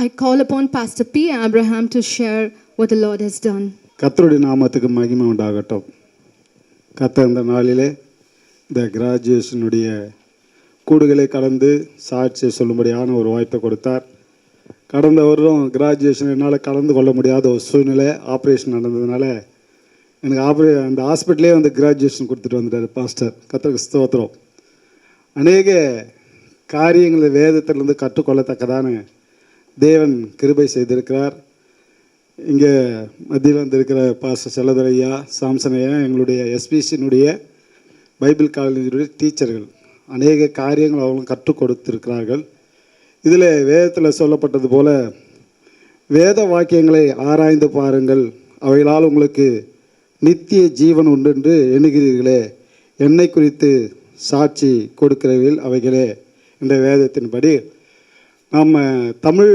I call upon Pastor P. Abraham to share what the Lord has done. கர்த்தருடைய நாமத்துக்கு மகிமை உண்டாகட்டும். கர்த்தர் இந்த நாளிலே இந்த கிராஜுவேஷனுடைய கூடுகளை கடந்து சாட்சியை சொல்லும்படியான ஒரு வாய்ப்பை கொடுத்தார். கடந்த வருடம் கிராஜுவேஷன் என்னால் கலந்து கொள்ள முடியாத ஒரு சூழ்நிலை, ஆப்ரேஷன் நடந்ததுனால எனக்கு அந்த ஹாஸ்பிட்டலே வந்து கிராஜுவேஷன் கொடுத்துட்டு வந்துட்டார் பாஸ்டர். கர்த்தருக்கு ஸ்தோத்திரம். அநேக காரியங்களை வேதத்திலிருந்து கற்றுக்கொள்ளத்தக்கதான தேவன் கிருபை செய்திருக்கிறார். இங்கே மத்தியில் வந்திருக்கிற பாஸ்டர் செல்லதுரையா, சாம்சனையா, எங்களுடைய எஸ்பிசியினுடைய பைபிள் காலேஜுடைய டீச்சர்கள் அநேக காரியங்கள் அவங்களும் கற்றுக் கொடுத்திருக்கிறார்கள். இதில் வேதத்தில் சொல்லப்பட்டது போல வேத வாக்கியங்களை ஆராய்ந்து பாருங்கள், அவைகளால் உங்களுக்கு நித்திய ஜீவன் உண்டு என்று எண்ணுகிறீர்களே, என்னை குறித்து சாட்சி கொடுக்கிறவர்கள் அவைகளே என்ற வேதத்தின்படி நம்ம தமிழ்